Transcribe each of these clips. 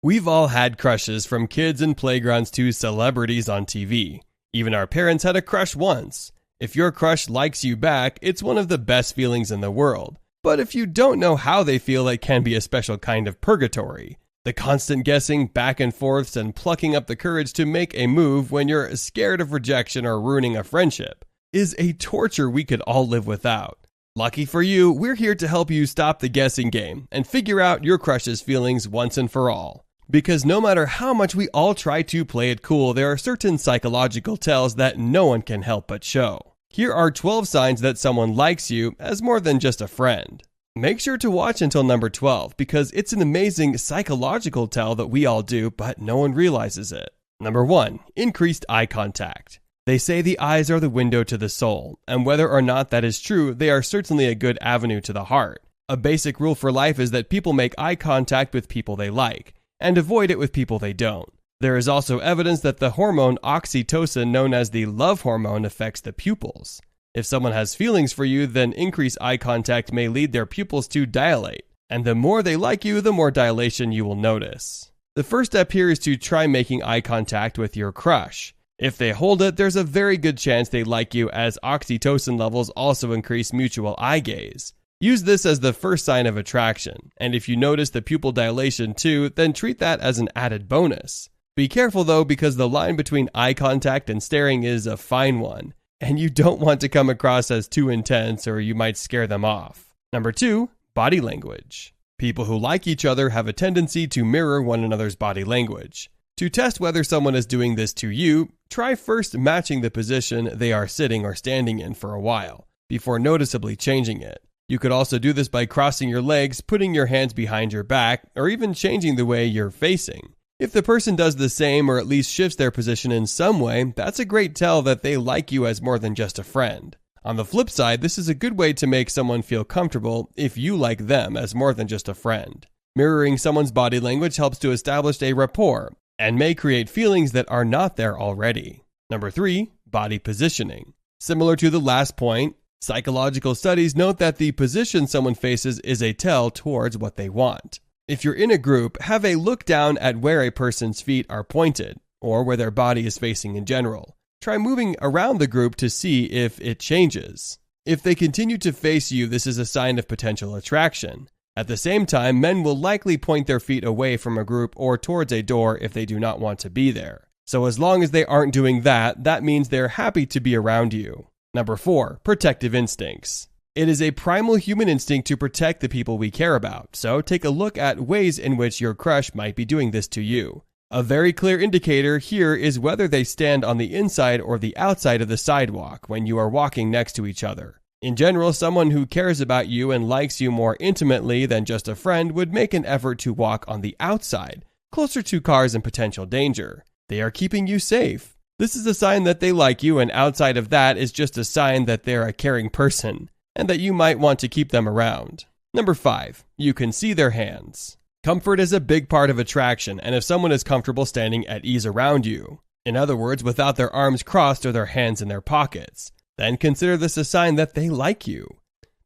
We've all had crushes, from kids in playgrounds to celebrities on TV. Even our parents had a crush once. If your crush likes you back, it's one of the best feelings in the world. But if you don't know how they feel, it can be a special kind of purgatory. The constant guessing, back and forths, and plucking up the courage to make a move when you're scared of rejection or ruining a friendship is a torture we could all live without. Lucky for you, we're here to help you stop the guessing game and figure out your crush's feelings once and for all. Because no matter how much we all try to play it cool, there are certain psychological tells that no one can help but show. Here are 12 signs that someone likes you as more than just a friend. Make sure to watch until number 12 because it's an amazing psychological tell that we all do, but no one realizes it. Number 1. Increased eye contact. They say the eyes are the window to the soul, and whether or not that is true, they are certainly a good avenue to the heart. A basic rule for life is that people make eye contact with people they like, and avoid it with people they don't. There is also evidence that the hormone oxytocin, known as the love hormone, affects the pupils. If someone has feelings for you, then increased eye contact may lead their pupils to dilate, and the more they like you, the more dilation you will notice. The first step here is to try making eye contact with your crush. If they hold it, there's a very good chance they like you, as oxytocin levels also increase mutual eye gaze. Use this as the first sign of attraction, and if you notice the pupil dilation too, then treat that as an added bonus. Be careful though, because the line between eye contact and staring is a fine one, and you don't want to come across as too intense or you might scare them off. Number 2, body language. People who like each other have a tendency to mirror one another's body language. To test whether someone is doing this to you, try first matching the position they are sitting or standing in for a while, before noticeably changing it. You could also do this by crossing your legs, putting your hands behind your back, or even changing the way you're facing. If the person does the same or at least shifts their position in some way, that's a great tell that they like you as more than just a friend. On the flip side, this is a good way to make someone feel comfortable if you like them as more than just a friend. Mirroring someone's body language helps to establish a rapport and may create feelings that are not there already. Number 3, body positioning. Similar to the last point, psychological studies note that the position someone faces is a tell towards what they want. If you're in a group, have a look down at where a person's feet are pointed, or where their body is facing in general. Try moving around the group to see if it changes. If they continue to face you, this is a sign of potential attraction. At the same time, men will likely point their feet away from a group or towards a door if they do not want to be there. So as long as they aren't doing that, that means they're happy to be around you. Number 4, protective instincts. It is a primal human instinct to protect the people we care about, so take a look at ways in which your crush might be doing this to you. A very clear indicator here is whether they stand on the inside or the outside of the sidewalk when you are walking next to each other. In general, someone who cares about you and likes you more intimately than just a friend would make an effort to walk on the outside, closer to cars and potential danger. They are keeping you safe. This is a sign that they like you, and outside of that is just a sign that they're a caring person, and that you might want to keep them around. Number 5, you can see their hands. Comfort is a big part of attraction, and if someone is comfortable standing at ease around you, in other words, without their arms crossed or their hands in their pockets, then consider this a sign that they like you.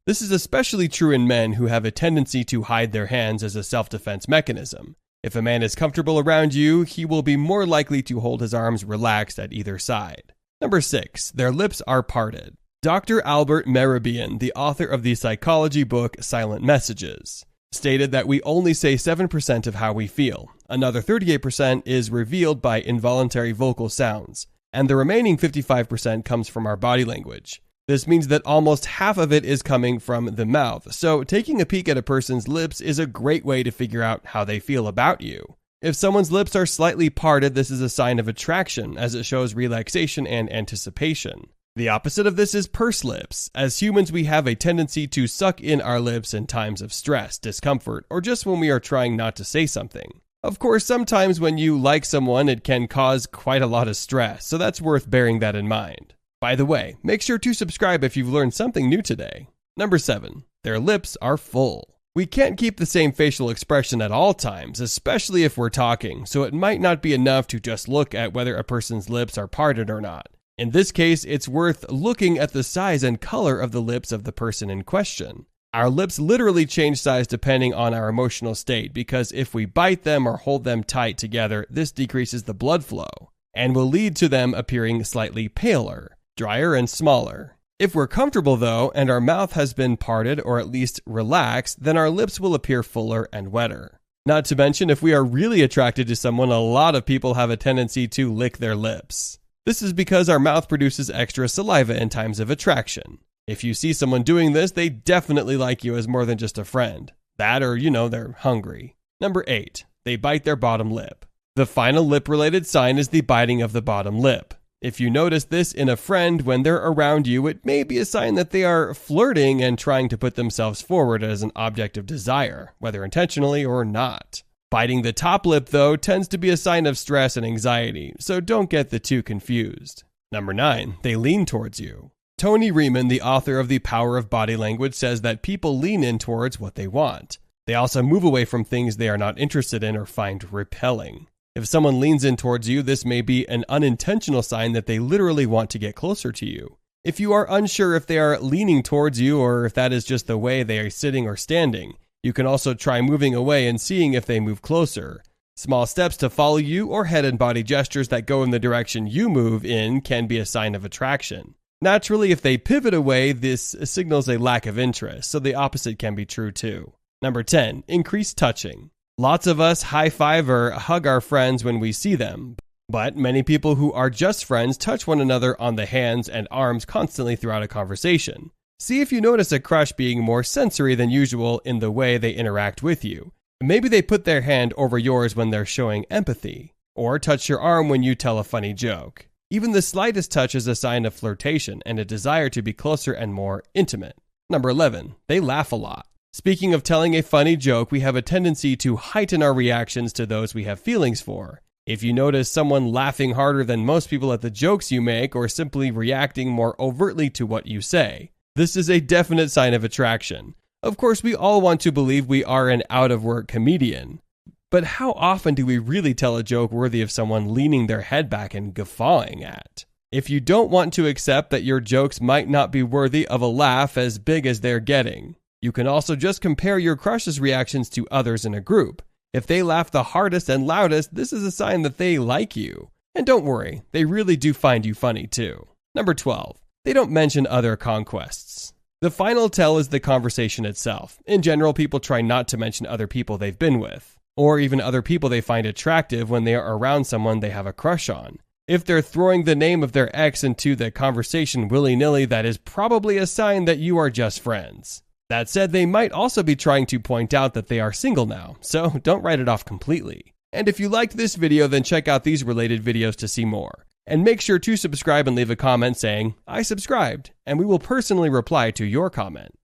This is especially true in men who have a tendency to hide their hands as a self-defense mechanism. If a man is comfortable around you, he will be more likely to hold his arms relaxed at either side. Number 6, their lips are parted. Dr. Albert Mehrabian, the author of the psychology book Silent Messages, stated that we only say 7% of how we feel. Another 38% is revealed by involuntary vocal sounds, and the remaining 55% comes from our body language. This means that almost half of it is coming from the mouth, so taking a peek at a person's lips is a great way to figure out how they feel about you. If someone's lips are slightly parted, this is a sign of attraction, as it shows relaxation and anticipation. The opposite of this is pursed lips. As humans, we have a tendency to suck in our lips in times of stress, discomfort, or just when we are trying not to say something. Of course, sometimes when you like someone, it can cause quite a lot of stress, so that's worth bearing that in mind. By the way, make sure to subscribe if you've learned something new today. Number 7, their lips are full. We can't keep the same facial expression at all times, especially if we're talking, so it might not be enough to just look at whether a person's lips are parted or not. In this case, it's worth looking at the size and color of the lips of the person in question. Our lips literally change size depending on our emotional state, because if we bite them or hold them tight together, this decreases the blood flow and will lead to them appearing slightly paler, drier, and smaller. If we're comfortable though, and our mouth has been parted or at least relaxed, then our lips will appear fuller and wetter. Not to mention, if we are really attracted to someone, a lot of people have a tendency to lick their lips. This is because our mouth produces extra saliva in times of attraction. If you see someone doing this, they definitely like you as more than just a friend. That or, they're hungry. Number 8, they bite their bottom lip. The final lip-related sign is the biting of the bottom lip. If you notice this in a friend when they're around you, it may be a sign that they are flirting and trying to put themselves forward as an object of desire, whether intentionally or not. Biting the top lip, though, tends to be a sign of stress and anxiety, so don't get the two confused. Number 9, they lean towards you. Tony Riemann, the author of The Power of Body Language, says that people lean in towards what they want. They also move away from things they are not interested in or find repelling. If someone leans in towards you, this may be an unintentional sign that they literally want to get closer to you. If you are unsure if they are leaning towards you or if that is just the way they are sitting or standing, you can also try moving away and seeing if they move closer. Small steps to follow you or head and body gestures that go in the direction you move in can be a sign of attraction. Naturally, if they pivot away, this signals a lack of interest, so the opposite can be true too. Number 10, increased touching. Lots of us high-five or hug our friends when we see them, but many people who are just friends touch one another on the hands and arms constantly throughout a conversation. See if you notice a crush being more sensory than usual in the way they interact with you. Maybe they put their hand over yours when they're showing empathy, or touch your arm when you tell a funny joke. Even the slightest touch is a sign of flirtation and a desire to be closer and more intimate. Number 11, they laugh a lot. Speaking of telling a funny joke, we have a tendency to heighten our reactions to those we have feelings for. If you notice someone laughing harder than most people at the jokes you make or simply reacting more overtly to what you say, this is a definite sign of attraction. Of course, we all want to believe we are an out-of-work comedian. But how often do we really tell a joke worthy of someone leaning their head back and guffawing at? If you don't want to accept that your jokes might not be worthy of a laugh as big as they're getting, you can also just compare your crush's reactions to others in a group. If they laugh the hardest and loudest, this is a sign that they like you. And don't worry, they really do find you funny too. Number 12, they don't mention other conquests. The final tell is the conversation itself. In general, people try not to mention other people they've been with, or even other people they find attractive when they are around someone they have a crush on. If they're throwing the name of their ex into the conversation willy-nilly, that is probably a sign that you are just friends. That said, they might also be trying to point out that they are single now, so don't write it off completely. And if you liked this video, then check out these related videos to see more. And make sure to subscribe and leave a comment saying, "I subscribed," and we will personally reply to your comment.